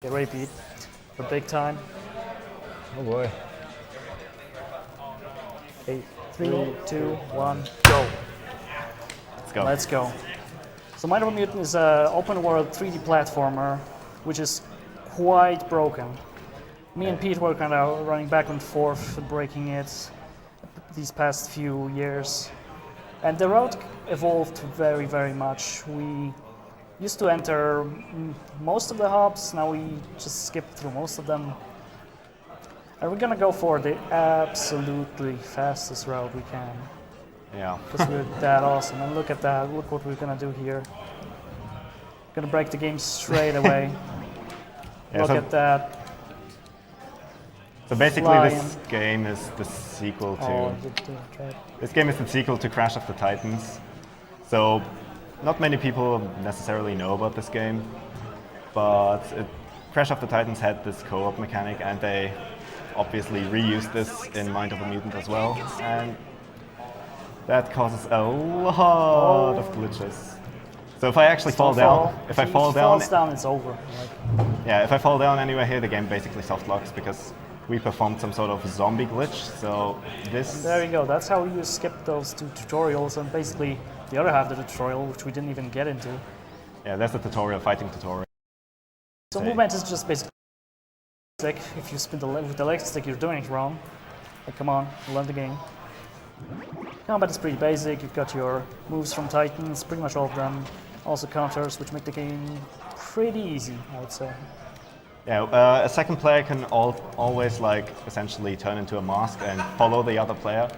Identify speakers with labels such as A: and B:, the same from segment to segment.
A: Get ready, Pete, for big time.
B: Oh boy.
A: Okay, 3, 2, 1, go.
B: Let's go.
A: Let's go. So Mutant is an open world 3D platformer, which is quite broken. Me and Pete were kind of running back and forth, breaking it these past few years. And the route evolved very, very much. We used to enter most of the hubs, now we just skip through most of them. And we're gonna go for the absolutely fastest route we can.
B: Yeah.
A: Because we're that awesome. And look at that, look what we're gonna do here. Gonna break the game straight away.
B: Yeah,
A: Look at that.
B: So basically
A: Flying.
B: this game is the sequel to...
A: Oh,
B: This game is the sequel to Crash of the Titans. So not many people necessarily know about this game, but Crash of the Titans had this co-op mechanic, and they obviously reused this in Mind of a Mutant as well, and that causes a lot of glitches. So if I actually fall down, if I fall down,
A: it's over. Like,
B: yeah, if I fall down anywhere here, the game basically soft locks because we performed some sort of zombie glitch. So this.
A: there you go. That's how you skip those two tutorials, and basically the other half of the tutorial, which we didn't even get into.
B: Yeah, that's the tutorial, fighting tutorial.
A: So movement is just basically stick. If you spin with the leg stick, you're doing it wrong. Like, come on, learn the game. Combat is pretty basic. You've got your moves from Titans, pretty much all of them. Also counters, which make the game pretty easy, I would say.
B: Yeah, a second player can always like essentially turn into a mask and follow the other player.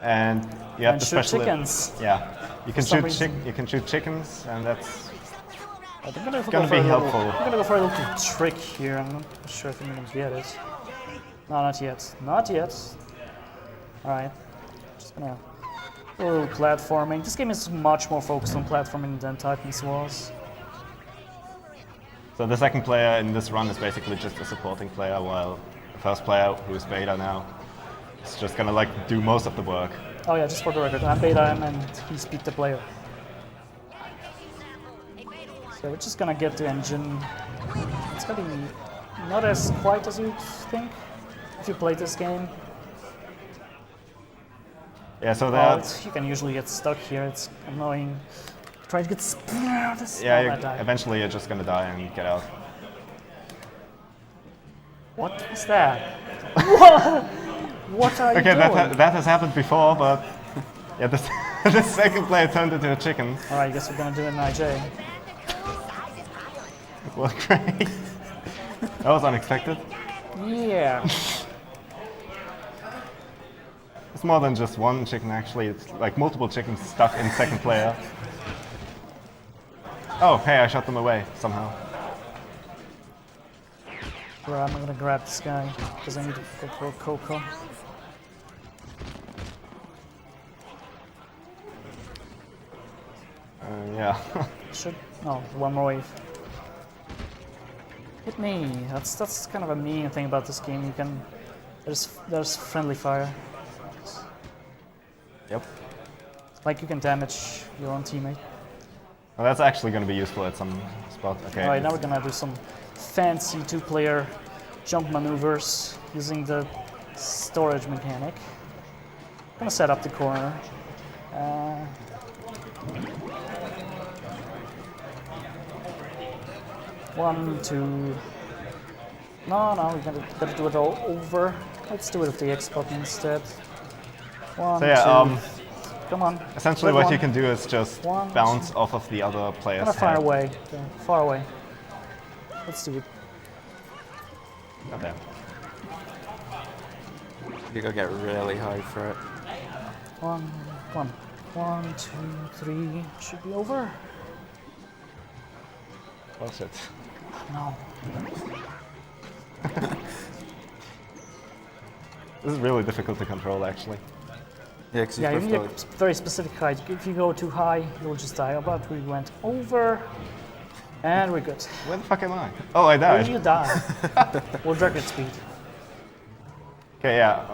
B: And you have
A: And
B: the
A: shoot
B: special.
A: chickens.
B: Yeah, you can
A: some
B: you can shoot chickens, and that's
A: I'm gonna
B: gonna be helpful.
A: I'm gonna go for a little trick here. I'm not sure if I'm gonna get it. No, not yet. Not yet. Alright. Just gonna do a little platforming. This game is much more focused on platforming than Titans was.
B: So the second player in this run is basically just a supporting player, while the first player, who is Beta now, is just gonna like do most of the work.
A: Oh yeah, just for the record, I'm BetaM and he's PeteThePlayer. So we're just gonna get the engine. It's gonna be not as quite as you think if you play this game.
B: Yeah, so
A: Well,
B: that
A: you can usually get stuck here. It's annoying. Try to get this.
B: eventually you're just gonna die and get out.
A: What was that? What? What are you
B: Okay,
A: doing?
B: that has happened before, but yeah, the second player turned into a chicken.
A: All right, I guess we're gonna do an IJ.
B: Well, great. That was unexpected.
A: Yeah.
B: It's more than just one chicken, actually. It's like multiple chickens stuck in second player. Oh, hey, I shot them away somehow.
A: Right, I'm gonna grab this guy because I need to go for Coco.
B: Yeah.
A: Should no, one more wave. Hit me. That's kind of a mean thing about this game. You can there's friendly fire.
B: Yep.
A: Like you can damage your own teammate.
B: Well, that's actually going to be useful at some spot. Okay.
A: All right, now we're gonna do some fancy two-player jump maneuvers using the storage mechanic. Gonna set up the corner. One, two. No, we gotta do it all over. Let's do it with the X button instead. One,
B: So yeah,
A: two. Come on.
B: essentially
A: Good
B: what
A: one.
B: you can do is just
A: One,
B: bounce off of the other player's
A: Kinda far
B: head.
A: away. Okay, far away. Let's do it.
B: Okay.
C: You gotta get really high for it.
A: One, two, three. Should be over.
B: Close it.
A: No.
B: This is really difficult to control, actually.
C: Yeah, because
A: Yeah, you
C: you've
A: need
C: got
A: a very specific height. If you go too high, you'll just die. But we went over, and we're good.
B: Where the fuck am I? Oh, I
A: Where
B: died.
A: you die? We're record speed.
B: Okay, yeah.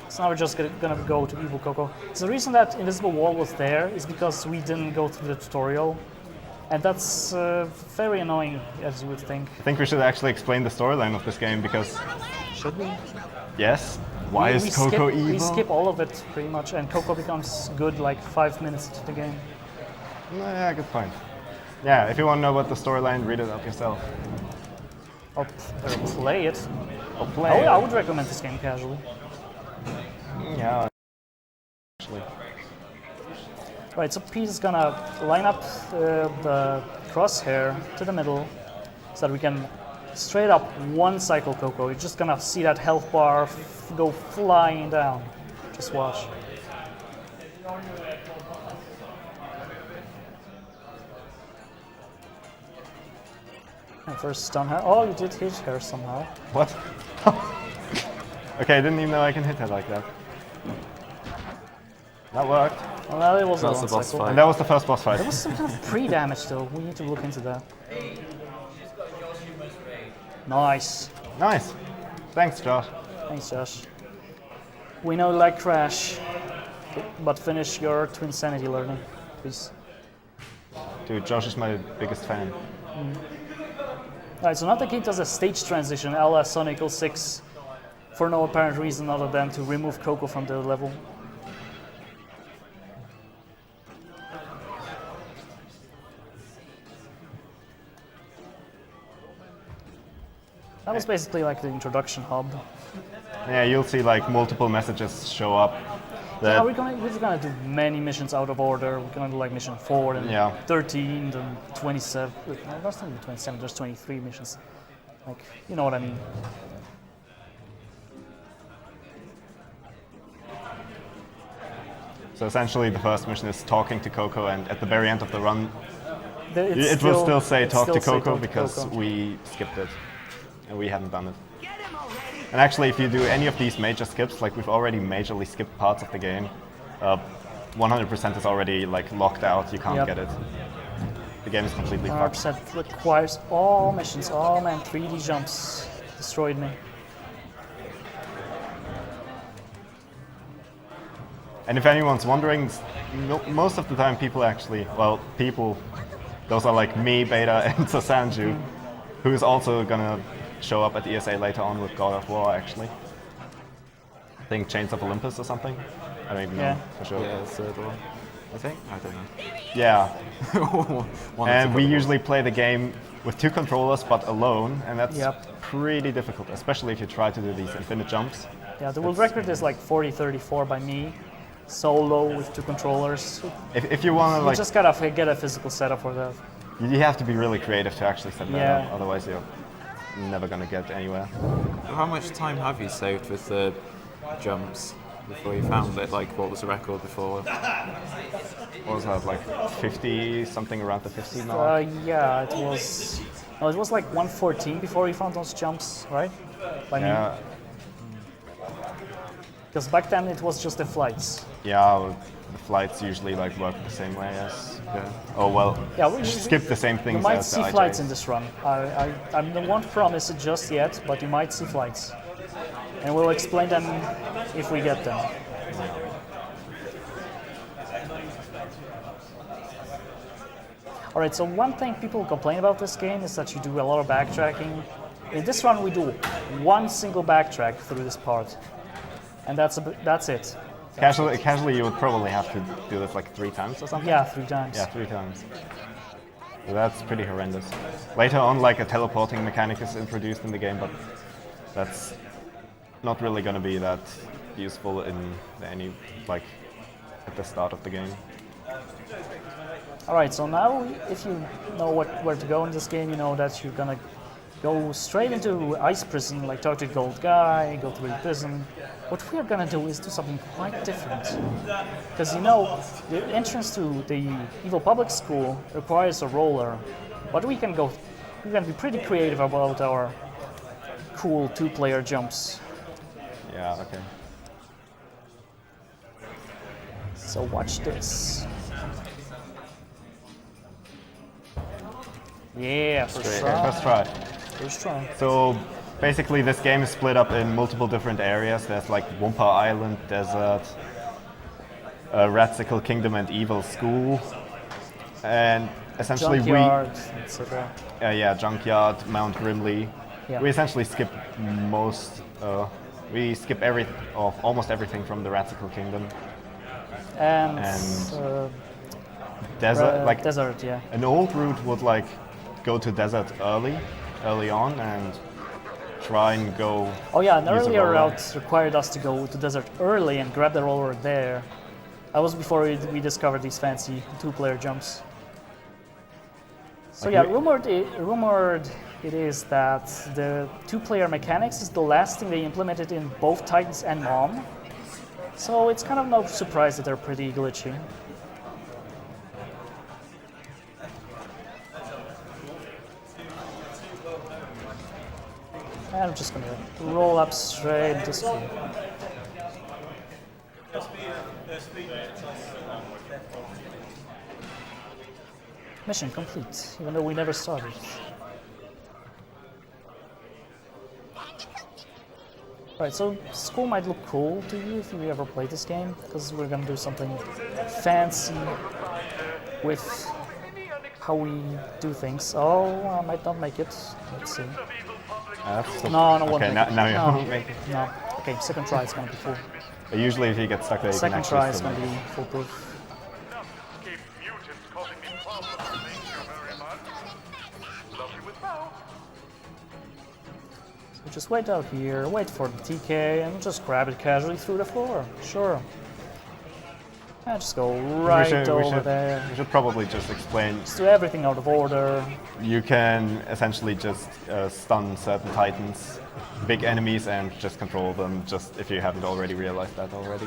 A: So now we're just gonna go to Evil Coco. So the reason that Invisible Wall was there is because we didn't go through the tutorial. And that's very annoying, as you would think.
B: I think we should actually explain the storyline of this game because,
A: Should we?
B: yes, why is Coco evil?
A: We skip all of it pretty much, and Coco becomes good like 5 minutes into the game.
B: Yeah, good point. Yeah, if you want to know about the storyline, read it up yourself.
A: Or play it.
B: Or play
A: I
B: it.
A: would recommend this game casually.
B: Yeah, actually.
A: Right, so Pete is gonna line up the crosshair to the middle so that we can straight up one cycle Coco. You're just gonna see that health bar go flying down. Just watch. And first stun her. Oh, you did hit her somehow.
B: What? Okay, I didn't even know I can hit her like that. That worked.
A: Well, that was
C: That's
A: a
C: the
A: one
C: boss
A: cycle.
C: fight.
B: And that was the first boss fight.
A: There was some kind of pre-damage though. We need to look into that. Nice.
B: Nice. Thanks, Josh.
A: Thanks, Josh. We know you like Crash, but finish your Twinsanity learning, please.
B: Dude, Josh is my biggest fan.
A: Alright, so now the kid does a stage transition a la Sonic 06 for no apparent reason other than to remove Coco from the level. That was basically like the introduction hub.
B: Yeah, you'll see like multiple messages show up.
A: Yeah,
B: That,
A: we're just gonna do many missions out of order. We're gonna do like mission 4, then
B: Yeah.
A: 13, then 27. No, that's not even 27, there's 23 missions. Like, you know what I mean.
B: so essentially the first mission is talking to Coco, and at the very end of the run,
A: It's
B: it will still say
A: it
B: talk
A: still
B: to
A: say
B: Coco
A: talk to
B: because
A: Coco.
B: we skipped it. And we haven't done it. And actually, if you do any of these major skips, like we've already majorly skipped parts of the game, 100% is already like locked out. You can't
A: Yep.
B: get it. The game is completely fucked.
A: 100% requires all missions. Oh man, 3D jumps destroyed me.
B: And if anyone's wondering, most of the time people actually, those are like me, Beta, and Sasanju, who is also gonna show up at ESA later on with God of War actually. I think Chains of Olympus or something. I don't even
A: Yeah.
B: know for sure.
C: Yeah, the third one. I think? I don't know.
B: Yeah.
C: One
B: And
C: of
B: we
C: the-
B: usually play the game with 2 controllers but alone, and that's
A: Yep.
B: pretty difficult, especially if you try to do these infinite jumps.
A: Yeah, the world record is like 40-34 by me, solo with 2 controllers.
B: If you want to
A: You
B: like,
A: just gotta get a physical setup for that.
B: you have to be really creative to actually set that
A: Yeah.
B: up, otherwise you're never gonna get anywhere.
C: How much time have you saved with the jumps before you found it? Like, what was the record before?
B: What was that, like 50, something around the 50 mark?
A: Yeah, it was. No, it was like 114 before we found those jumps, right? By me.
B: Yeah,
A: Because back then it was just the flights.
B: yeah, the flights usually like work the same way as,
C: Yeah.
B: oh well,
A: Yeah, we
B: skip the same
A: You
B: things
A: might
B: as the
A: see
B: IJs.
A: flights in this run. I won't promise it just yet, but you might see flights. And we'll explain them if we get them. Alright, so one thing people complain about this game is that you do a lot of backtracking. In this run we do one single backtrack through this part. And that's it.
B: Casually, you would probably have to do this like 3 times or something?
A: Yeah, 3 times.
B: Yeah, 3 times. So that's pretty horrendous. Later on, like a teleporting mechanic is introduced in the game, but that's not really going to be that useful in any, like, at the start of the game.
A: Alright, so now if you know where to go in this game, you know that you're gonna go straight into Ice Prison, like talk to the Gold Guy, go through the prison. What we are gonna do is do something quite different. Because you know, the entrance to the Evil Public School requires a roller. But we're gonna be pretty creative about our cool 2-player jumps.
B: Yeah, okay.
A: So watch this. Yeah, first try.
B: First try.
A: First try.
B: So basically this game is split up in multiple different areas. There's like Wumpa Island, Desert, Ratsicle Kingdom and Evil School. And essentially
A: junkyard, etc.
B: yeah, junkyard, Mount Grimley.
A: Yeah.
B: We essentially skip most. We skip almost everything from the Radical Kingdom.
A: And
B: Desert, like
A: desert, yeah.
B: an old route would like go to desert early on, and try and go.
A: Oh yeah, an
B: use a
A: earlier
B: roller.
A: route required us to go to desert early and grab the roller there. That was before we discovered these fancy two-player jumps. So
B: Like
A: yeah,
B: we-
A: rumored it is that the two-player mechanics is the last thing they implemented in both Titans and Mom. So it's kind of no surprise that they're pretty glitchy. And I'm just gonna roll up straight this way. Mission complete, even though we never started. Right, so school might look cool to you if you ever played this game, because we're gonna do something fancy with how we do things. Oh, I might not make it. Let's see. No, no, won't
B: Okay,
A: make it.
B: now you
A: No.
B: won't make it.
A: No. Okay, second try is gonna be full.
B: But usually, if you get stuck there, you can
A: Second
B: actually
A: try is
B: still
A: gonna
B: make
A: be
B: it.
A: foolproof.
D: Keep mutants causing me problems. Thank you very much. Love you with bow.
A: So just wait out here, wait for the TK, and just grab it casually through the floor. Sure. And just go right over there.
B: We should probably just explain.
A: Just do everything out of order.
B: You can essentially just stun certain titans, big enemies, and just control them. Just if you haven't already realized that already.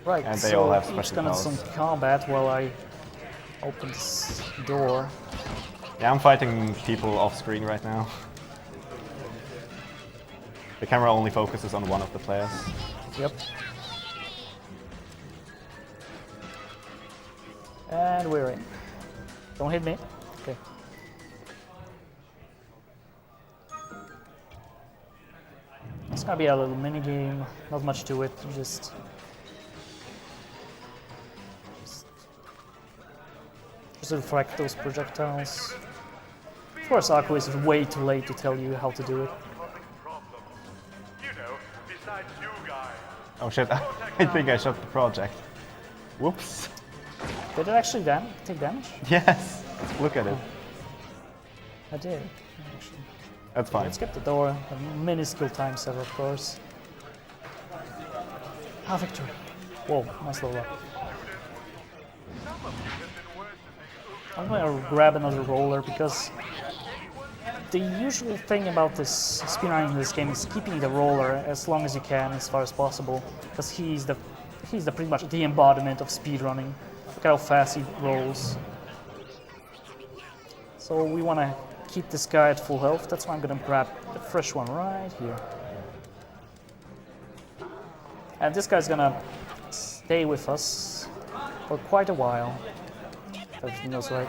A: Right,
B: And they
A: so
B: all have
A: each
B: special
A: gonna do
B: powers.
A: some combat while I open this door.
B: Yeah, I'm fighting people off screen right now. The camera only focuses on one of the players.
A: Yep. And we're in. Don't hit me. Okay. It's gonna be a little mini game. Not much to it. Just reflect those projectiles. Of course, Aku is way too late to tell you how to do it.
D: Causing problems. You know, besides you guys.
B: Oh shit! I think I shot the project. Whoops.
A: Did it actually take damage?
B: Yes. Look at it.
A: I did. Actually.
B: That's fine.
A: Let's get the door. A minuscule time saver, of course. Ah, victory. Whoa, nice level up. I'm gonna grab another roller because the usual thing about this speedrunning in this game is keeping the roller as long as you can, as far as possible, because he's the pretty much the embodiment of speedrunning. Look at how fast he rolls. So we want to keep this guy at full health. That's why I'm gonna grab the fresh one right here. And this guy's gonna stay with us for quite a while. If everything goes right.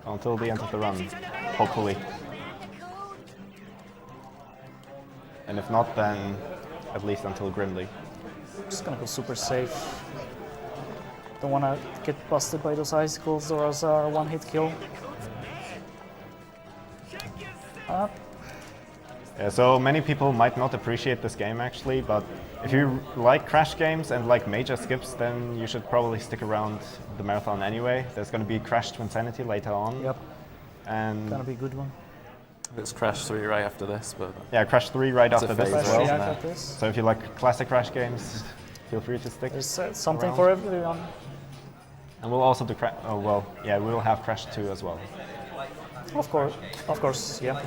B: Until the end of the run, hopefully. And if not, then at least until Grimly.
A: Just gonna go super safe. Don't wanna get busted by those icicles or else a one-hit kill. Up.
B: Yeah, so many people might not appreciate this game actually, but if you like crash games and like major skips, then you should probably stick around the marathon anyway. There's going to be Crash to Insanity later on.
A: Yep,
B: And
A: gonna be a good one.
C: It's Crash 3 right after this, but
B: yeah, Crash 3 right
C: It's
B: after
C: a
B: this
C: favourite.
B: as well.
A: Yeah,
C: isn't
A: I
C: it?
A: got this.
B: So if you like classic Crash games, feel free to stick.
A: There's something
B: around.
A: for everyone.
B: And we'll also do we will have Crash 2 as well.
A: Of course, yeah.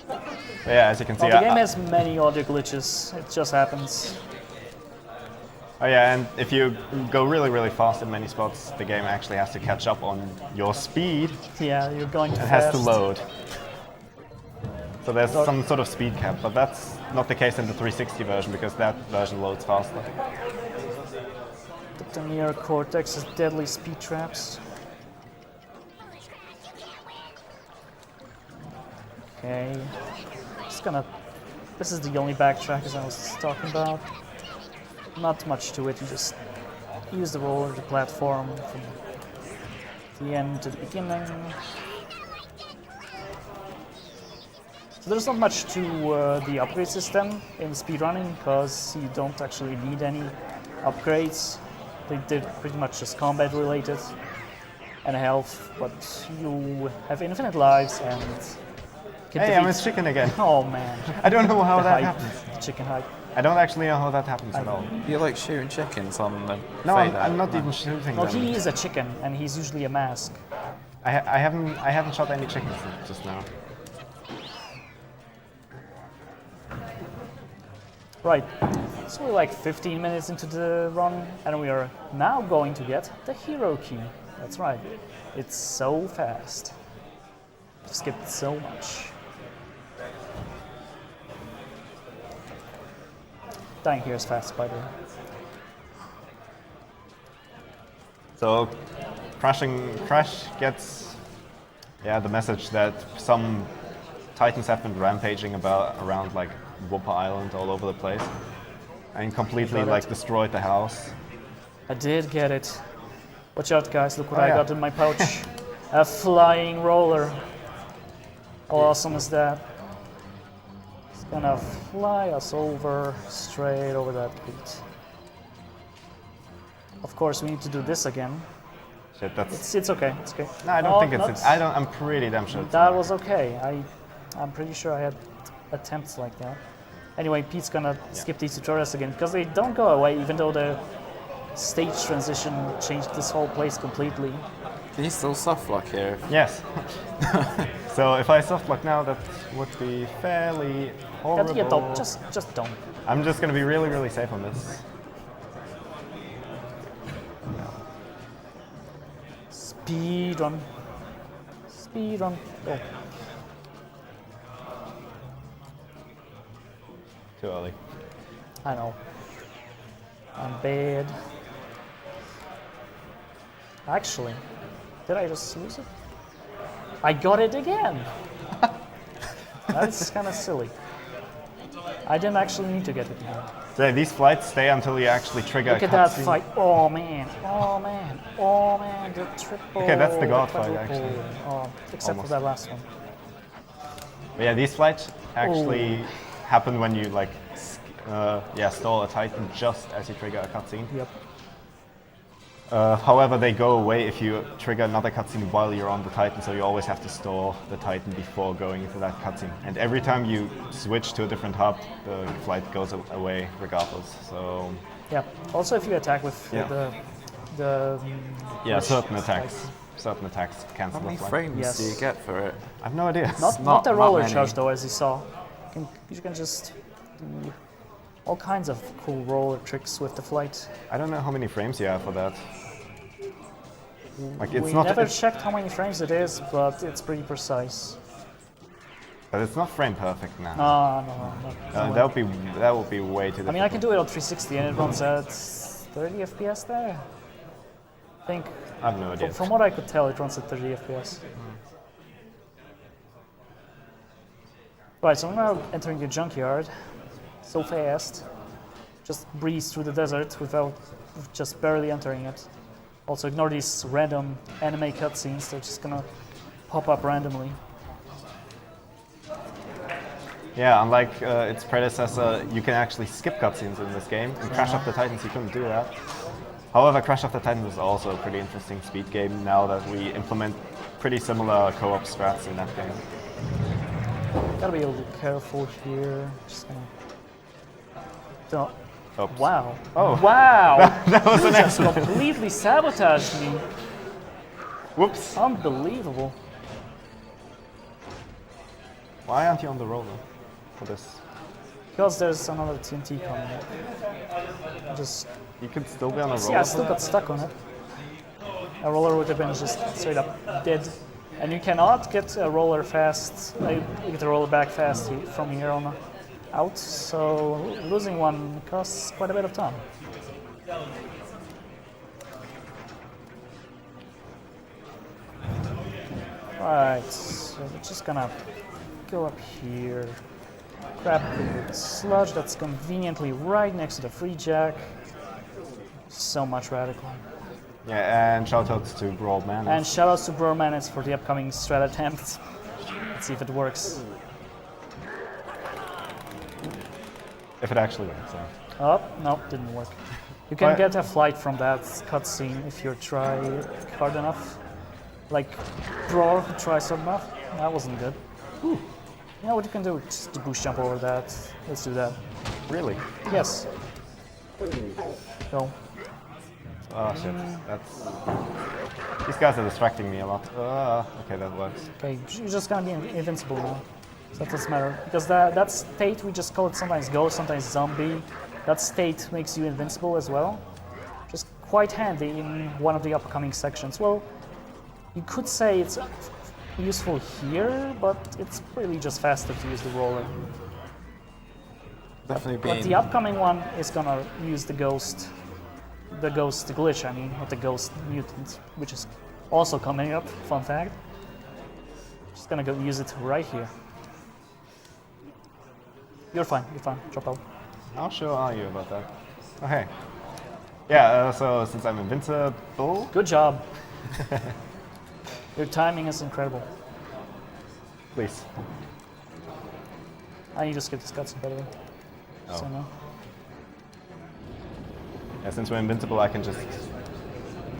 B: But yeah, as you can see,
A: Well, the game has many audio glitches. It just happens.
B: oh yeah, and if you go really fast in many spots, the game actually has to catch up on your speed.
A: Yeah, you're going too
B: It
A: fast.
B: has to load. So there's some sort of speed cap, but that's not the case in the 360 version because that version loads faster.
A: The near Cortex's deadly speed traps. Okay. just gonna. This is the only backtrack as I was talking about. Not much to it. You just use the roller, the platform from the end to the beginning. So there's not much to the upgrade system in speedrunning because you don't actually need any upgrades. They're pretty much just combat related and health, but you have infinite lives and can
B: Hey, I'm a
A: defeat-
B: chicken again.
A: Oh man,
B: I don't know how
A: the
B: that
A: hype,
B: happens.
A: the chicken hype.
B: I don't actually know how that happens at all.
C: You like shooting chickens on the.
B: No, I'm not even shooting
A: No,
B: them.
A: he is a chicken and he's usually a mask.
B: I haven't shot any chickens just now.
A: Right, so we're like 15 minutes into the run and we are now going to get the hero key. That's right, it's so fast. I've skipped so much. Dying here is fast, by the way.
B: So, Crash gets the message that some Titans have been rampaging around like Whopper Island all over the place, and completely
A: Got it.
B: like destroyed the house.
A: I did get it. Watch out, guys, look what
B: Oh,
A: I
B: yeah.
A: got in my pouch. A flying roller. How awesome is that? It's gonna fly us over, straight over that gate. Of course, we need to do this again.
B: Shit, that's.
A: It's okay, it's okay.
B: No, I don't think it's.
A: not-
B: I'm pretty damn sure. It's
A: That
B: not.
A: was okay. I'm pretty sure I had attempts like that. Anyway, Pete's gonna skip these tutorials again because they don't go away, even though the stage transition changed this whole place completely.
C: Can you still softlock here?
B: Yes. So if I softlock now, that would be fairly horrible.
A: Yeah, don't, just don't.
B: I'm just gonna be really, really safe on this.
A: Speedrun. Speedrun. Go.
B: Too early.
A: I know. I'm bad. Actually, did I just lose it? I got it again! That's kind of silly. I didn't actually need to get it again.
B: So these flights stay until you actually trigger
A: Look
B: a
A: at that
B: cutscene.
A: fight. Oh man. Oh man. Oh man. The triple.
B: Okay, that's the god fight,
A: quadruple.
B: actually.
A: Oh, except
B: Almost.
A: for that last one.
B: But yeah, these flights actually happen when you like, stall a Titan just as you trigger a cutscene.
A: Yep.
B: However, they go away if you trigger another cutscene while you're on the Titan, so you always have to stall the Titan before going into that cutscene. And every time you switch to a different hub, the flight goes away regardless. So
A: Yep. Also, if you attack with
B: Yeah.
A: the which
B: certain
A: strike?
B: attacks cancel
C: How many
B: the flight.
C: frames
A: Yes.
C: do you get for it?
B: I have no idea.
A: Not
C: Not
A: the
C: that
A: roller
C: many.
A: charge though, as you saw. You can just do all kinds of cool roller tricks with the flight.
B: I don't know how many frames you have for that. Like it's
A: We
B: not,
A: never
B: it's-
A: checked how many frames it is, but it's pretty precise.
B: but it's not frame perfect now.
A: No.
B: That would be way too difficult.
A: I mean, I can do it on 360 and it runs at 30 FPS there. I think,
B: I have no idea.
A: from what I could tell, it runs at 30 FPS. Right, so I'm now entering the junkyard. So fast. Just breeze through the desert without just barely entering it. Also ignore these random anime cutscenes, they're just gonna pop up randomly.
B: Yeah, unlike its predecessor, you can actually skip cutscenes in this game. In Crash of the Titans, you couldn't do that. However, Crash of the Titans is also a pretty interesting speed game now that we implement pretty similar co-op strats in that game.
A: Gotta be a little careful here. Just gonna. Don't.
B: Oops.
A: Wow.
B: Oh.
A: Wow!
B: That was
A: You
B: an
A: just
B: accident.
A: completely sabotaged me.
B: Whoops.
A: Unbelievable.
B: Why aren't you on the roller for this?
A: Because there's another TNT coming up. Just.
B: You could still be on a roller.
A: See, I still got stuck on it. A roller would have been just straight up dead. And you cannot get a roller fast, you get a roller back fast from here on out, so losing one costs quite a bit of time. Right, so we're just gonna go up here. grab the sludge that's conveniently right next to the free jack. So much radical.
B: Yeah, and shoutouts to Brawl Man.
A: And shoutouts to Bromanus for the upcoming strat attempt. Let's see if it works.
B: If it actually works, yeah.
A: Oh, no, didn't work. You can
B: What?
A: get a flight from that cutscene if you try hard enough. Like Brawl who tries hard enough. That wasn't good. You know what you can do? Just to boost jump over that. Let's do that.
B: Really?
A: Yes. Go.
B: Oh shit, that's... These guys are distracting me a lot. Okay, that works.
A: Okay, you're just gonna be invincible now. So that doesn't matter. Because that state, we just call it sometimes ghost, sometimes zombie. That state makes you invincible as well. Just quite handy in one of the upcoming sections. Well, you could say it's useful here, but it's really just faster to use the roller.
C: Definitely
A: But
C: been.
A: the upcoming one is gonna use the ghost glitch, I mean, not the ghost mutant, which is also coming up, fun fact. Just gonna go use it right here. You're fine, drop out.
B: How sure are you about that? Oh, hey. Yeah, so since I'm invincible...
A: Good job. Your timing is incredible.
B: Please.
A: I need to skip this cutscene, by the way.
B: Oh.
A: So no.
B: Yeah, since we're invincible, I can just...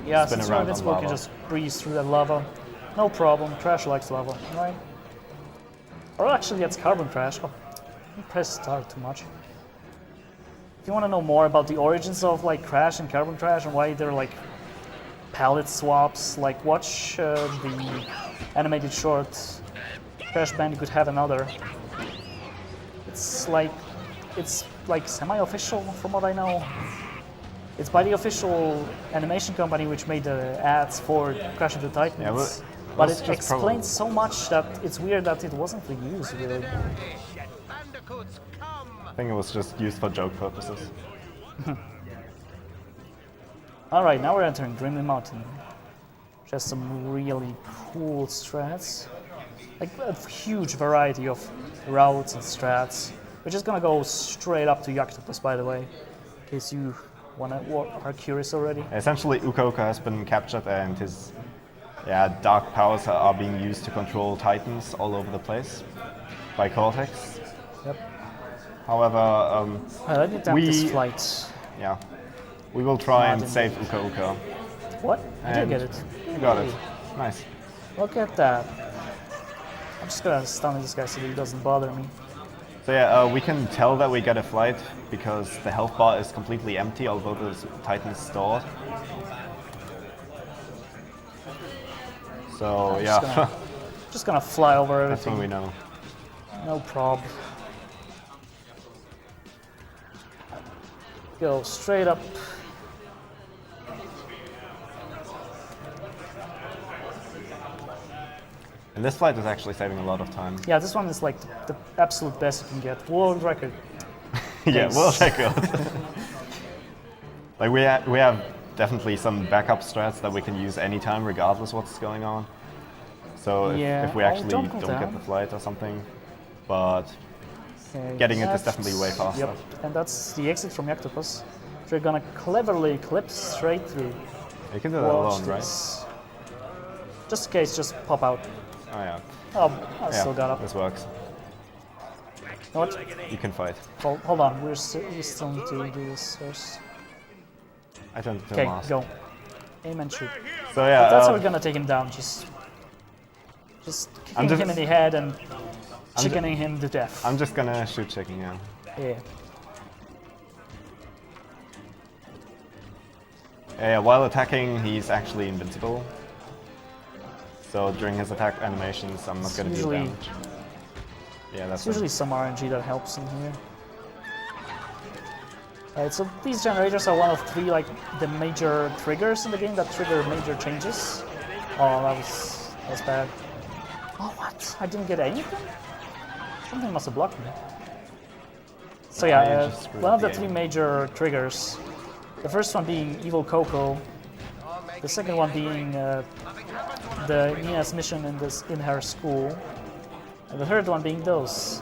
A: Yeah,
B: Spin
A: since you're
B: around on
A: invincible, you can
B: lava.
A: just breeze through that lava. No problem, Crash likes lava, right? Or actually, that's Carbon Crash. Oh, you press start too much. If you want to know more about the origins of like Crash and Carbon Crash and why they're like palette swaps, like watch the animated short Crash Bandicoot Have Another. It's like semi-official from what I know. It's by the official animation company which made the ads for Crash of the Titans.
B: Yeah,
A: but
B: that's
A: it
B: just
A: explains so much that it's weird that it wasn't reused really.
B: I think it was just used for joke purposes.
A: Alright, now we're entering Grimly Mountain. Which has some really cool strats. Like a huge variety of routes and strats. We're just gonna go straight up to Yoctopus, by the way. In case you are curious already.
B: Essentially, Uka has been captured and his dark powers are being used to control Titans all over the place by Cortex.
A: Yep.
B: However,
A: Let me attempt this flight.
B: yeah, we will try and
A: Smart
B: save Uka.
A: What? I did
B: And
A: get it.
B: You got it. Nice.
A: Look at that. I'm just gonna stun this guy so that he doesn't bother me.
B: So yeah, we can tell that we get a flight because the health bar is completely empty, although the Titan's stored. So yeah,
A: Just gonna fly over
B: that's when
A: everything.
B: we know.
A: No prob. Go straight up.
B: And this flight is actually saving a lot of time.
A: Yeah, this one is like the absolute best you can get. World record.
B: Yeah,
A: Nice.
B: we'll check out. Like we have definitely some backup strats that we can use anytime, regardless what's going on. So if we actually
A: don't
B: don't
A: go
B: get
A: down.
B: the flight or something, but
A: Okay,
B: getting it is
A: that's-
B: definitely way faster.
A: Yep, and that's the exit from Yoctopus. So you're gonna cleverly clip straight through.
B: You can do that
A: Watch
B: alone, right?
A: this. Just in case, just pop out.
B: Oh yeah.
A: Oh, I
B: Yeah,
A: still got up.
B: this works.
A: You know what?
B: You can fight.
A: Hold on, we still need to do this first.
B: I turned to
A: Okay,
B: mask.
A: go. Aim and shoot.
B: So yeah,
A: That's how we're gonna take him down. Just
B: I'm
A: kicking
B: just-
A: him in the head and chickening him to death.
B: I'm just gonna shoot chicken, yeah.
A: Yeah.
B: Yeah, while attacking, he's actually invincible. So during his attack animations, I'm not gonna do
A: usually-
B: damage. Yeah, that's
A: There's usually some RNG that helps in here. Alright, so these generators are one of three like the major triggers in the game that trigger major changes. Oh, that was bad. Oh, what? I didn't get anything? Something must have blocked me. So
B: Yeah,
A: yeah,
B: you just screwed
A: one
B: up
A: of the
B: the
A: three
B: game.
A: major triggers. The first one being Evil Coco. The second one being the Nina's mission in her school. And the third one being those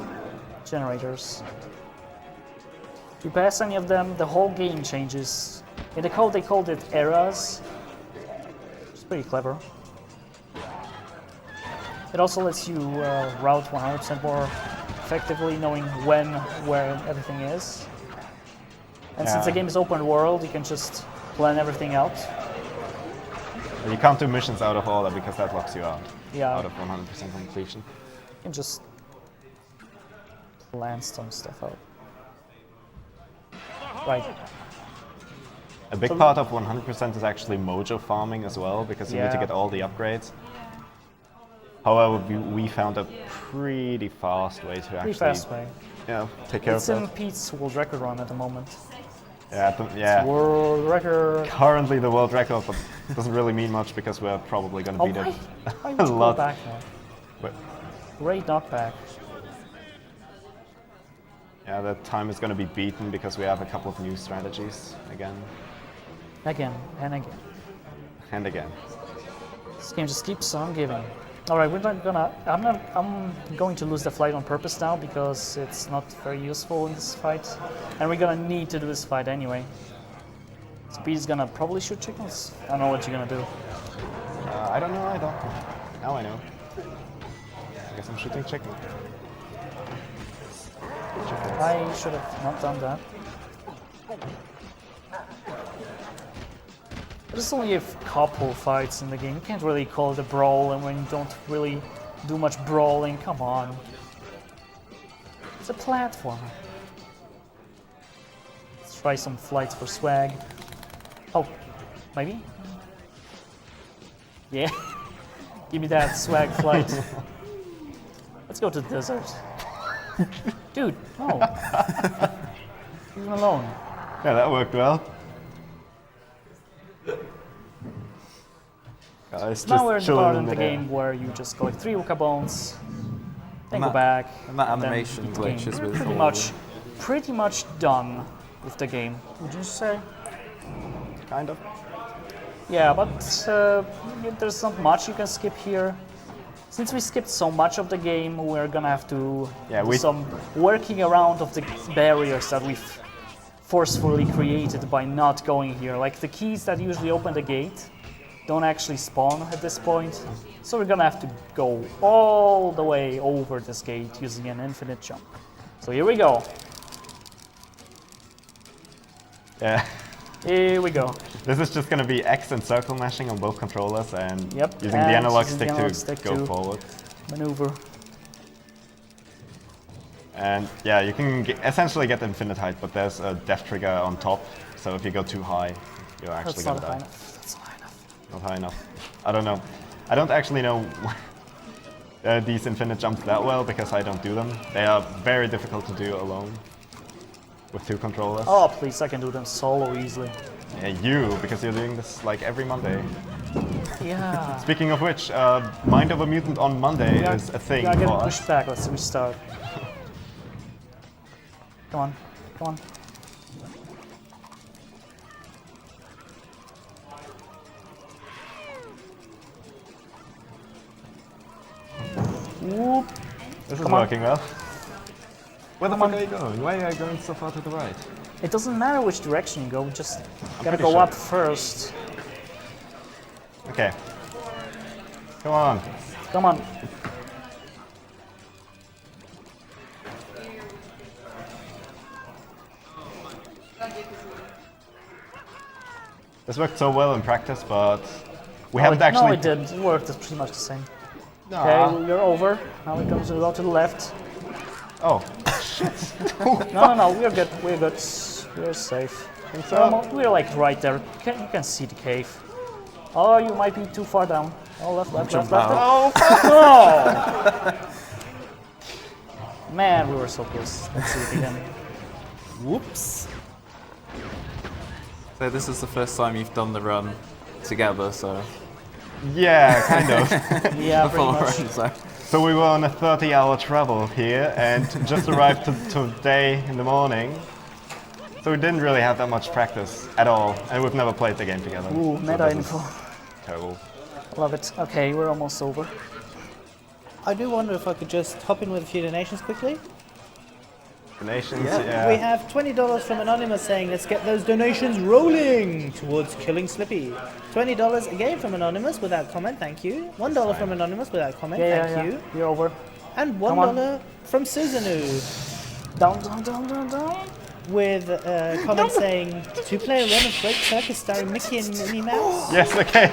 A: generators. If you pass any of them, the whole game changes. In the code they called it eras. It's pretty clever. It also lets you route 100% more effectively, knowing when, where everything is. And since the game is open world, you can just plan everything out.
B: You can't do missions out of order because that locks you out.
A: Yeah.
B: Out of 100% completion.
A: You can just plan some stuff out. Right.
B: A big part of 100% is actually mojo farming as well, because you need to
A: Yeah.
B: get all the upgrades. However, we found a pretty fast way to
A: Pretty
B: actually
A: fast way.
B: take care
A: It's
B: of
A: in
B: that.
A: Pete's world record run at the moment.
B: Yeah.
A: World record.
B: Currently the world record, but doesn't really mean much because we're probably going to
A: Oh,
B: beat
A: why?
B: it
A: Why
B: a
A: would you go
B: lot.
A: back now?
B: But
A: Great knockback.
B: yeah, that time is going to be beaten because we have a couple of new strategies again
A: Again and again.
B: and again.
A: This game just keeps on giving. Alright, we're not gonna. I'm going to lose the flight on purpose now because it's not very useful in this fight. And we're gonna need to do this fight anyway. Speed's gonna probably shoot chickens. I don't know what you're gonna do.
B: I don't know, I don't. Now I know. I guess I'm shooting chicken. Chickens.
A: I should have not done that. There's only a couple fights in the game. You can't really call it a brawl, and when you don't really do much brawling, come on. It's a platformer. Let's try some flights for swag. Oh, maybe? Yeah. Give me that swag flight. Let's go to the desert. Dude, no. Leave him alone.
B: Yeah, that worked well. Guys,
A: Now we're in the
B: chilling
A: part in the
B: midair.
A: game where you just collect 3 Wooka bones, then go
C: that-
A: back,
C: and that
A: then
C: animation
A: beat the game.
C: glitches
A: We're
C: with
A: pretty much done with the game. Would you say?
B: Kind of.
A: Yeah, but there's not much you can skip here. Since we skipped so much of the game, we're gonna have to do some working around of the barriers that we've forcefully created by not going here. Like the keys that usually open the gate don't actually spawn at this point. So we're gonna have to go all the way over this gate using an infinite jump. So here we go.
B: Yeah.
A: Here we go.
B: This is just going to be X and circle mashing on both controllers and using the
A: and
B: analog
A: using
B: stick
A: the analog
B: to
A: stick
B: go
A: to
B: forward.
A: Maneuver.
B: And yeah, you can essentially get infinite height, but there's a death trigger on top, so if you go too high, you're actually
A: That's
B: going
A: not
B: to
A: high
B: die.
A: enough. That's not high enough.
B: Not high enough. I don't know. I don't actually know these infinite jumps that well because I don't do them. They are very difficult to do alone with 2 controllers.
A: Oh, please, I can do them solo easily.
B: Yeah, you, because you're doing this like every Monday.
A: Yeah.
B: Speaking of which, Mind of a Mutant on Monday is a thing
A: Yeah,
B: for
A: getting
B: us.
A: pushed back. Let's restart. Come on, come on. Whoop.
B: This is
A: Come on.
B: working well. Where the
A: Come
B: fuck
A: on.
B: are you going? Why are you going so far to the right?
A: It doesn't matter which direction you go, just gotta
B: pretty
A: go
B: sure.
A: up first.
B: Okay. Come on.
A: Come on.
B: This worked so well in practice, but we haven't actually.
A: No, it didn't. It worked. It's pretty much the same.
B: Nah.
A: Okay, you're over. Now we come to go to the left.
B: Oh.
A: No, we're good. We're good. We're safe.
B: so?
A: We're like right there. You can see the cave. Oh, you might be too far down. Oh, left.
B: Oh,
A: Oh! Man, we were so close. Let's see it again.
C: Whoops. So this is the first time you've done the run together, so
B: yeah, kind of.
A: Yeah, pretty
C: before,
A: much.
C: so
B: So we were on a 30-hour travel here and just arrived today in the morning. So we didn't really have that much practice at all, and we've never played the game together.
A: Ooh,
B: So
A: meta
B: this
A: info.
B: is terrible.
A: Love it. Okay, we're almost over.
E: I do wonder if I could just hop in with a few donations quickly.
B: Donations,
C: Yeah.
B: yeah.
E: We have $20 from Anonymous saying, let's get those donations rolling towards killing Slippy. $20 again from Anonymous without comment, thank you. $1 from Anonymous without comment, thank you.
A: You're over.
E: And
A: Come on.
E: $1 from Suzanu
A: Down, down, down, down, down.
E: with a comment saying, two-player run of Great Circus starring Mickey and Minnie Mouse.
B: Yes, okay.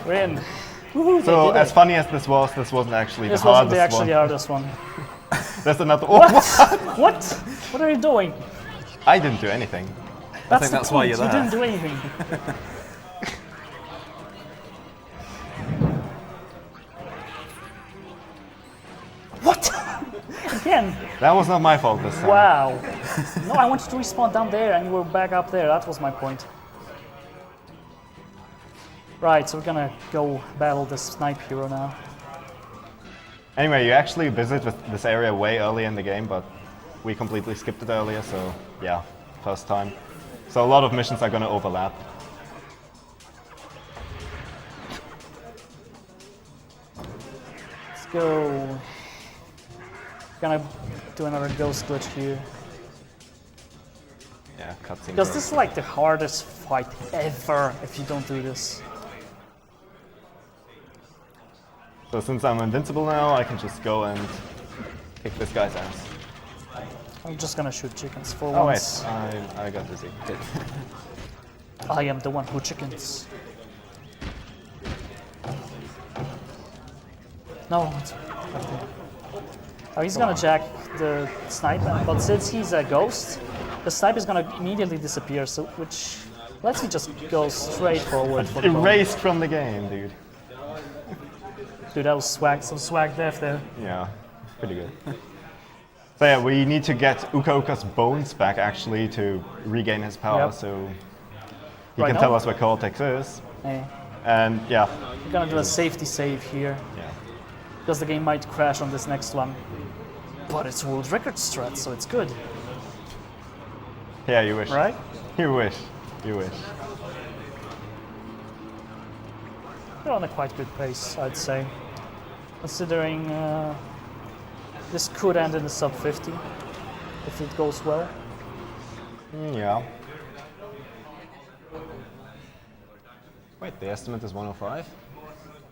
A: We're in.
E: Woohoo,
B: So,
E: they did
B: as
E: it.
B: funny as this wasn't actually
A: This
B: the
A: wasn't
B: hardest
A: actually
B: one.
A: the hardest one.
B: There's another.
A: What?
B: Oh,
A: What? What are you doing?
B: I didn't do anything.
C: I think that's why you're
A: You
C: there.
A: didn't do anything. What? Again?
B: That was not my fault this time.
A: Wow. No, I wanted to respawn down there and you were back up there. That was my point. Right, so we're gonna go battle this snipe hero now.
B: Anyway, you actually visited this area way early in the game, but we completely skipped it earlier, so yeah, first time. So a lot of missions are going to overlap.
A: Let's go. Gonna do another ghost glitch here.
B: Yeah, cutscene.
A: Because this is like the hardest fight ever if you don't do this.
B: So since I'm invincible now, I can just go and kick this guy's ass.
A: I'm just gonna shoot chickens for
B: Oh
A: once.
B: wait, I got dizzy.
A: I am the one who chickens. No, it's okay. Oh, he's gonna jack the snipe, but since he's a ghost, the snipe is gonna immediately disappear, so which lets me just go straight forward for the bomb.
B: Erased from the game, dude.
A: Dude, that was swag, some swag death there.
B: Yeah, pretty good. So yeah, we need to get Uka Uka's bones back actually to regain his power,
A: Yep.
B: so he
A: Right
B: can
A: now?
B: tell us where Cortex is.
A: Hey,
B: And yeah,
A: we're gonna do a safety save here,
B: yeah.
A: because the game might crash on this next one. But it's world record strat, so it's good,
B: Yeah, you wish.
A: right?
B: You wish. You wish.
A: We're on a quite good pace, I'd say. Considering this could end in the sub 50 if it goes well.
B: Yeah. Wait, the estimate is 105?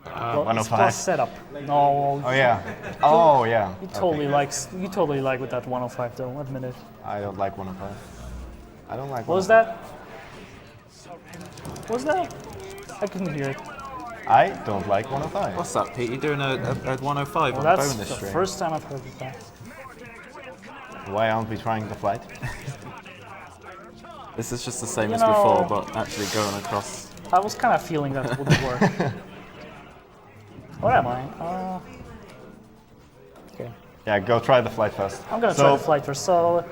A: Well, it's
B: 105.
A: plus setup. No,
B: Oh yeah. Oh yeah.
A: you totally
B: Okay.
A: you totally like with that 105 though. Admit it.
B: I don't like 105. I don't like.
A: What was that? What was that? I couldn't hear it.
B: I don't like 105.
C: What's that, Pete? You doing a 105
A: Well,
C: on
A: that's
C: bonus
A: the
C: stream?
A: first time I've heard of that.
B: Why aren't we trying the flight?
C: This is just the same
A: You
C: as before,
A: know-
C: but actually going across.
A: I was kind of feeling that it wouldn't work. Where am I? Okay.
B: Yeah, go try the flight first.
A: I'm gonna
B: So,
A: try the flight first. So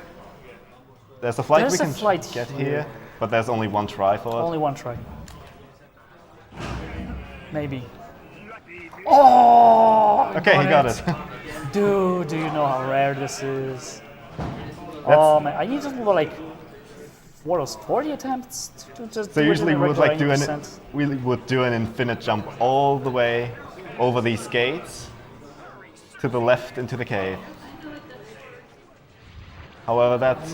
B: There's a flight
A: There's
B: we
A: a
B: can
A: flight
B: get
A: here.
B: here, but there's only one try for it.
A: only one try. Maybe. Oh! I
B: Okay, he got it.
A: Dude, do you know how rare this is? Oh man, I need to do like 40 attempts to just
B: So
A: do it
B: usually
A: in a
B: we would like
A: regular
B: do
A: descent.
B: we would do an infinite jump all the way over these gates to the left into the cave. However, that's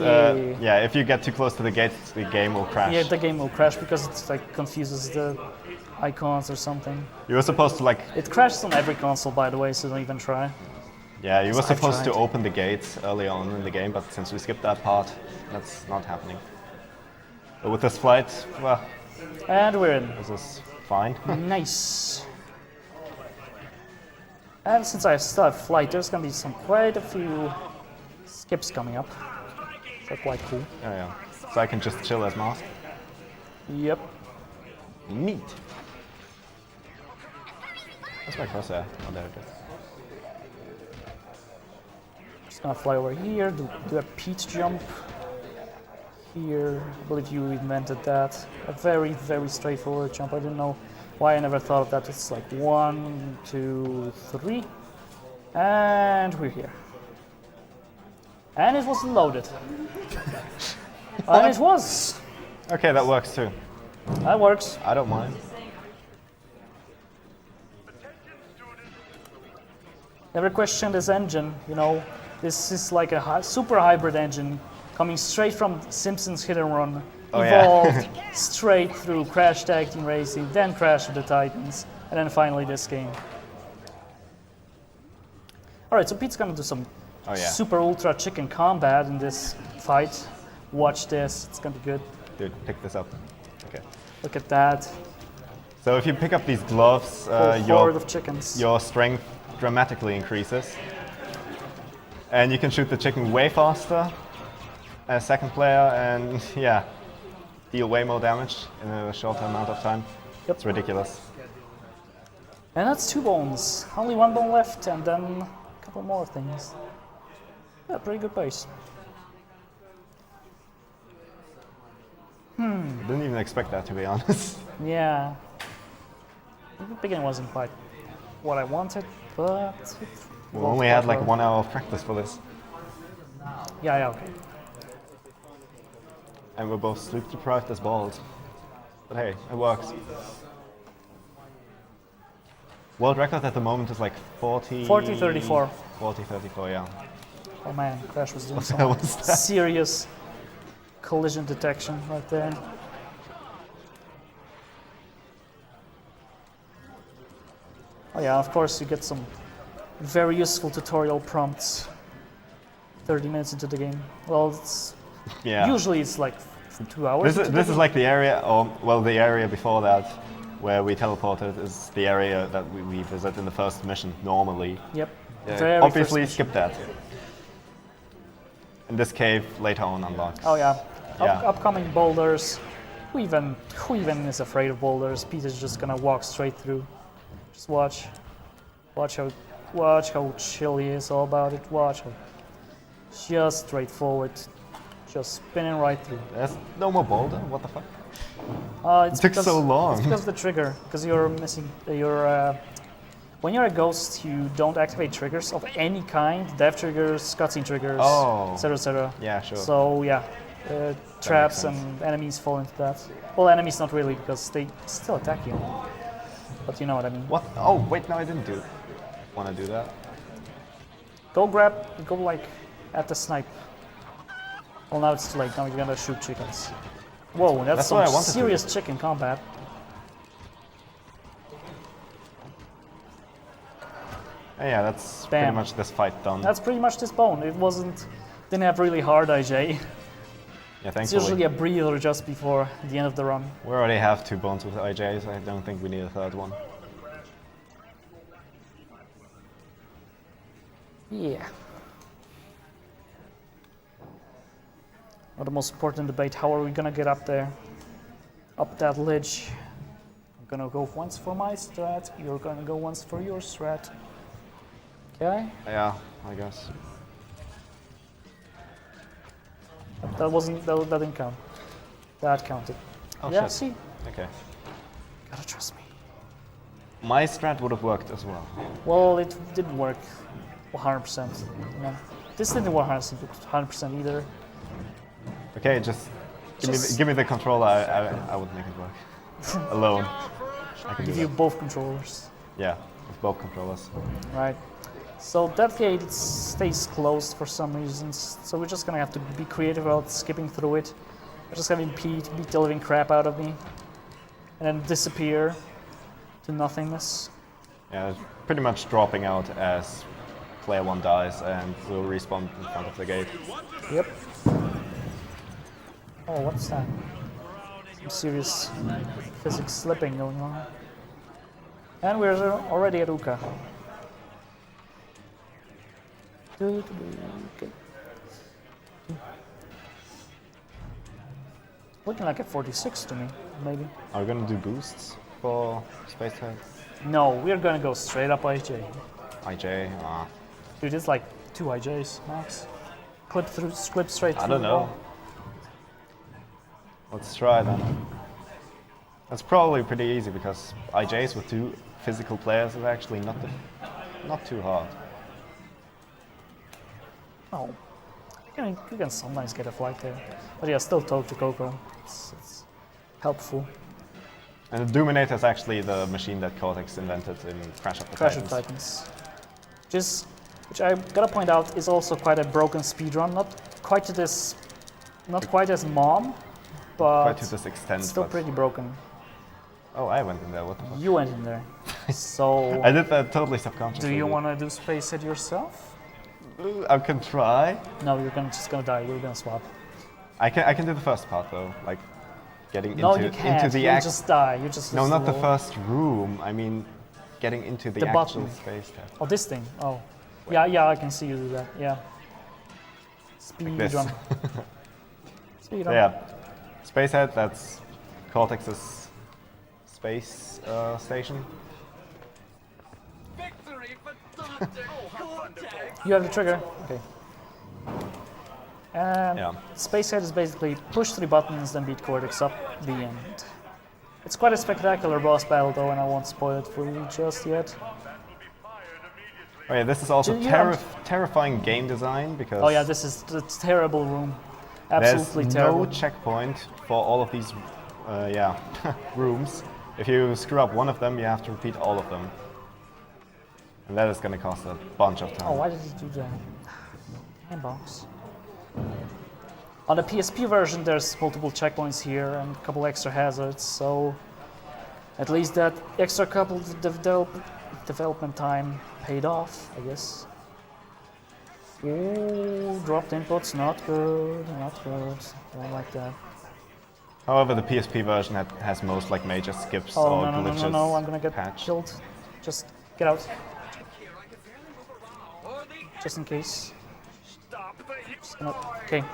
B: yeah. If you get too close to the gates, the game will crash.
A: Yeah, the game will crash because it like confuses the icons or something.
B: You were supposed to like
A: It crashes on every console, by the way, so don't even try.
B: yeah. You were
A: I've
B: supposed to
A: tried.
B: open the gates early on in the game, but since we skipped that part, that's not happening. But with this flight, well,
A: And we're in.
B: this is fine.
A: Nice. And since I still have flight, there's gonna be quite a few skips coming up. So quite cool.
B: Yeah, yeah. So I can just chill as Mars.
A: Yep.
B: Neat. That's my crosshair. Oh, there it is.
A: Just gonna fly over here, do a Pete jump. Here, I believe you invented that. A very, very straightforward jump. I didn't know why I never thought of that. It's like 1, 2, 3. And we're here. And it wasn't loaded. And it was.
B: Okay, that works too.
A: That works.
B: I don't mind.
A: Never question this engine, you know. This is like a super hybrid engine coming straight from Simpsons Hit and Run, evolved straight through Crash Tag Team Racing, then Crash of the Titans, and then finally this game. Alright, so Pete's gonna do some super ultra chicken combat in this fight. Watch this, it's gonna be good.
B: Dude, pick this up. Okay.
A: Look at that.
B: So if you pick up these gloves,
A: Horde of chickens.
B: your strength dramatically increases. And you can shoot the chicken way faster as second player and yeah, deal way more damage in a shorter amount of time.
A: Yep.
B: It's ridiculous.
A: And that's 2 bones. Only 1 bone left and then a couple more things. Yeah, pretty good pace.
B: I didn't even expect that, to be honest.
A: Yeah. The beginning wasn't quite what I wanted, but...
B: We only had like 1 hour of practice for this.
A: Yeah, okay.
B: And we're both sleep deprived as balls. But hey, it works. World record at the moment is like 40...
A: 40-34.
B: 40-34, yeah.
A: Oh man, Crash was doing
B: What the hell
A: some
B: was that?
A: serious collision detection right there. Oh yeah, of course you get some very useful tutorial prompts 30 minutes into the game. Well, it's usually it's like 2 hours.
B: This is like the area, or well, the area before that, where we teleported is the area that we visit in the first mission normally.
A: Yep.
B: Obviously skip that. And this cave later on unlocks.
A: Oh yeah.
B: Yeah.
A: Upcoming boulders. Who even is afraid of boulders? Peter's just gonna walk straight through. Just watch how chill he is all about it. Watch how just straightforward, just spinning right through.
B: There's no more boulder? What the fuck?
A: It
B: took so long.
A: It's because of the trigger. Because you're missing when you're a ghost, you don't activate triggers of any kind. Death triggers, cutscene triggers, etc., etc.
B: Yeah, sure.
A: So yeah, traps and enemies fall into that. Well, enemies not really because they still attack you. But you know what I mean.
B: What? Oh, wait, no, I didn't want to do that.
A: Go like at the snipe. Well, now it's too late. Now you're gonna shoot chickens. Whoa, that's
B: what I
A: some
B: wanted to
A: serious chicken combat.
B: Yeah, that's
A: Bam.
B: pretty much this fight done.
A: That's pretty much this bone. Didn't have really hard IJ.
B: Yeah,
A: It's
B: thankfully.
A: usually a breather just before the end of the run.
B: We already have 2 bones with IJs. I don't think we need a 3rd one.
A: Yeah. Well, the most important debate, how are we gonna get up there? Up that ledge. I'm gonna go once for my strat, you're gonna go once for your strat. Okay?
B: Yeah, I guess.
A: That didn't count. That counted.
B: Oh,
A: yeah,
B: shit.
A: see?
B: Okay.
A: Gotta trust me.
B: My strat would have worked as well.
A: Well, it didn't work 100%. You know? This didn't work 100% either.
B: Okay, just give me the controller. I would make it work. Alone. I can
A: Give
B: do
A: you
B: that.
A: both controllers.
B: Yeah, with both controllers.
A: Right. So that gate stays closed for some reasons. So we're just gonna have to be creative about skipping through it. We're just having Pete beat the living crap out of me. And then disappear to nothingness.
B: Yeah, it's pretty much dropping out as player 1 dies and will respawn in front of the gate.
A: Yep. Oh, what's that? Some serious physics slipping going on. And we're already at Uka. Okay. Looking like a 46 to me, maybe.
B: Are we gonna do boosts for space head?
A: No, we're gonna go straight up IJ.
B: IJ?
A: Dude, it's like 2 IJs max. Clip straight through.
B: I don't
A: the
B: know.
A: wall.
B: Let's try then. That's probably pretty easy because IJs with 2 physical players is actually not too hard.
A: Oh, you can sometimes get a flight there. But yeah, still talk to Coco. It's helpful.
B: And the Dominator is actually the machine that Cortex invented in Crash of the
A: Crash of
B: Titans.
A: Titans. which I gotta point out is also quite a broken speedrun. Not quite as Mom, but
B: Quite to this extent.
A: still
B: but-
A: pretty broken.
B: Oh, I went in there. What the fuck?
A: You went in there. So,
B: I did that totally subconsciously.
A: do you want to do space head yourself?
B: I can try.
A: No, just gonna die. We're gonna swap.
B: I can do the first part though, like getting
A: No, you
B: into
A: can't.
B: the
A: You'll just die. You just
B: No,
A: lose
B: not the
A: roll.
B: first room. I mean, getting into the,
A: The
B: actual
A: button.
B: space tab.
A: Oh, this thing. Oh, yeah. I can see you do that. Yeah. Speed
B: this.
A: run. Speed run.
B: Yeah, Spacehead. That's Cortex's space station.
A: You have the trigger. Okay. And
B: Yeah.
A: Spacehead is basically push 3 buttons, then beat Cortex up. The end. It's quite a spectacular boss battle, though, and I won't spoil it for you just yet.
B: Oh yeah, this is also
A: Do you
B: terrifying game design because
A: Oh yeah, this is a terrible room. Absolutely
B: there's
A: terrible.
B: no checkpoint for all of these rooms. If you screw up one of them, you have to repeat all of them. And that is going to cost a bunch of time.
A: Oh, why did he do that? Handbox. On the PSP version, there's multiple checkpoints here and a couple extra hazards, so at least that extra couple development time paid off, I guess. Ooh, dropped inputs, not good, not good. Don't like that.
B: However, the PSP version has most like major skips
A: Oh,
B: or
A: no,
B: glitches.
A: no, I'm gonna get
B: patched.
A: killed. Just get out. Just in case. Just gonna, okay,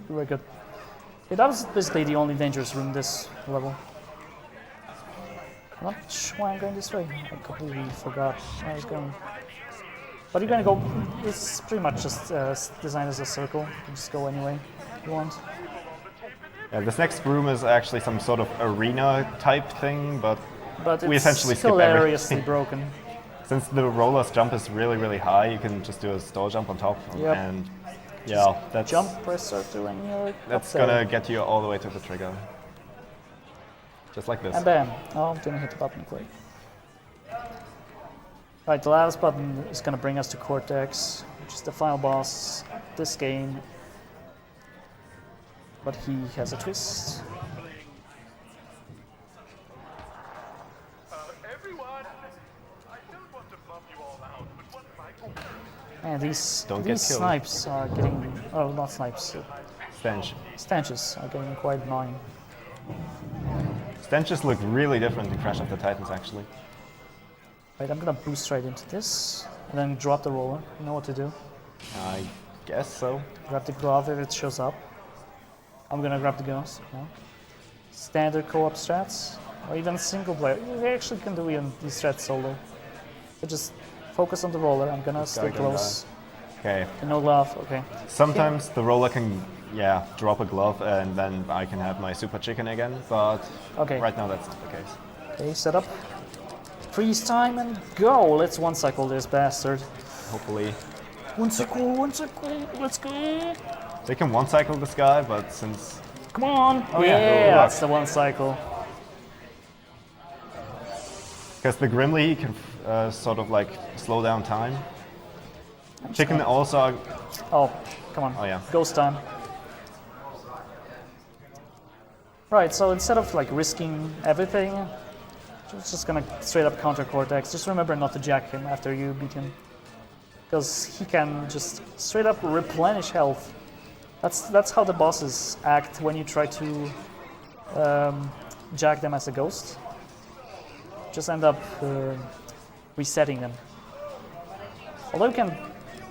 A: we're good. Okay, that was basically the only dangerous room this level. I'm not sure why I'm going this way. I completely forgot where I was going. But you're gonna go, it's pretty much just designed as a circle. You can just go anyway you want.
B: Yeah, this next room is actually some sort of arena type thing, but
A: But
B: we
A: it's
B: essentially skip
A: hilariously
B: everything.
A: broken.
B: Since the roller's jump is really, really high, you can just do a stall jump on top.
A: Yep.
B: And yeah, that's
A: Jump, press R2, and you're
B: that's
A: up there.
B: gonna get you all the way to the trigger. Just like this.
A: And bam. Oh, didn't hit the button quick. Right, the last button is going to bring us to Cortex, which is the final boss of this game. But he has a twist.
D: Everyone, I don't want to bum you all out, but one night,
A: And these
B: Don't get killed.
A: snipes are getting, oh, not snipes,
B: Stench.
A: stanches are getting quite annoying.
B: Stenches look really different in Crash of the Titans, actually.
A: Right, I'm going to boost right into this, and then drop the roller. You know what to do.
B: I guess so.
A: Grab the glove if it shows up. I'm gonna grab the ghost. Yeah. Standard co-op strats, or even single player. You actually can do even these strats solo. So just focus on the roller. I'm gonna stay
B: gonna
A: close.
B: Okay.
A: No glove. Okay.
B: Sometimes the roller can, drop a glove and then I can have my super chicken again, but
A: Okay.
B: right now that's not the case.
A: Okay. Set up. Freeze time and go. Let's one cycle this bastard.
B: Hopefully.
A: One cycle. Let's go.
B: They can one cycle this guy, but since
A: Come on.
B: Oh, yeah.
A: Yeah, that's the one cycle.
B: because the Grimly can sort of like slow down time. Chicken also.
A: Oh, come on.
B: Oh yeah.
A: Ghost time. Right, so instead of like risking everything, just gonna straight up counter Cortex. Just remember not to jack him after you beat him, because he can just straight up replenish health. That's how the bosses act when you try to jack them as a ghost. Just end up resetting them. Although you can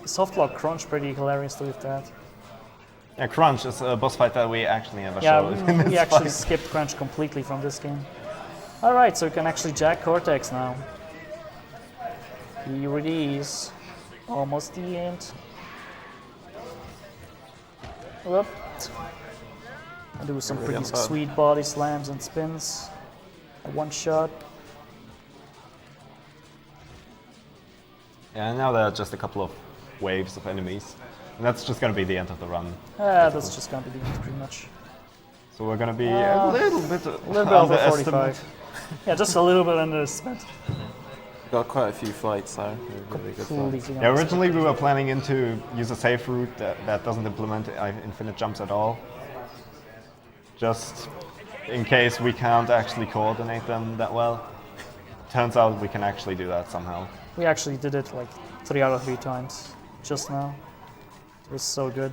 A: softlock Crunch pretty hilariously with that.
B: Yeah, Crunch is a boss fight that we actually never
A: Yeah,
B: showed in
A: we
B: this
A: actually
B: fight.
A: skipped Crunch completely from this game. Alright, so you can actually jack Cortex now. Here it is. Almost the end. Whoop. And do some pretty
B: unfair.
A: sweet body slams and spins. A one shot.
B: Yeah, and now there are just a couple of waves of enemies. And that's just gonna be the end of the run.
A: That's just gonna be the end pretty much.
B: So we're gonna be a little bit
A: A little bit over
B: underestimate.
A: 45. Yeah, just a little bit underestimated.
C: Got quite a few flights there. Really good flights.
A: Completely
B: Yeah, originally we were planning to use a safe route that doesn't implement infinite jumps at all. Just in case we can't actually coordinate them that well. Turns out we can actually do that somehow.
A: We actually did it like 3 out of 3 times just now. It was so good.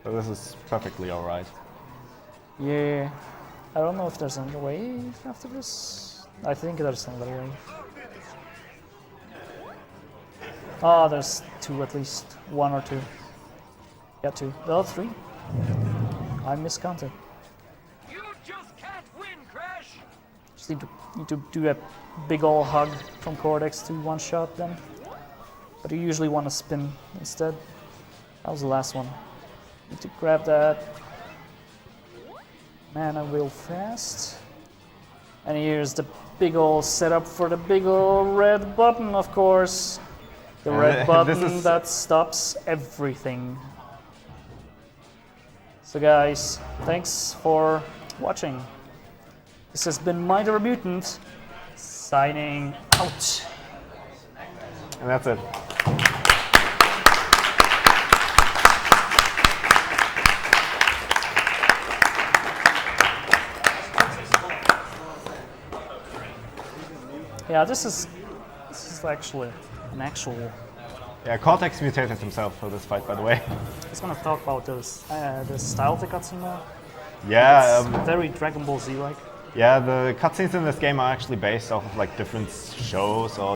B: So this is perfectly alright.
A: Yeah, I don't know if there's another way after this. I think there's another way. Oh, there's 2 at least. 1 or 2. Yeah, 2. Oh, 3. I miscounted.
D: You just can't win, Crash!
A: Just need to do a big ol' hug from Cortex to one-shot them. But you usually want to spin instead. That was the last one. Need to grab that. Mana real fast. And here's the big ol' setup for the big ol' red button, of course. The red button that stops everything. So guys, thanks for watching. This has been PeteThePlayer, signing out.
B: And that's it.
A: Yeah, this is actually an actual.
B: Yeah, Cortex mutated himself for this fight, by the way.
A: I was gonna talk about those the style of the cutscene now.
B: Yeah,
A: It's very Dragon Ball Z like.
B: yeah. The cutscenes in this game are actually based off of like different shows or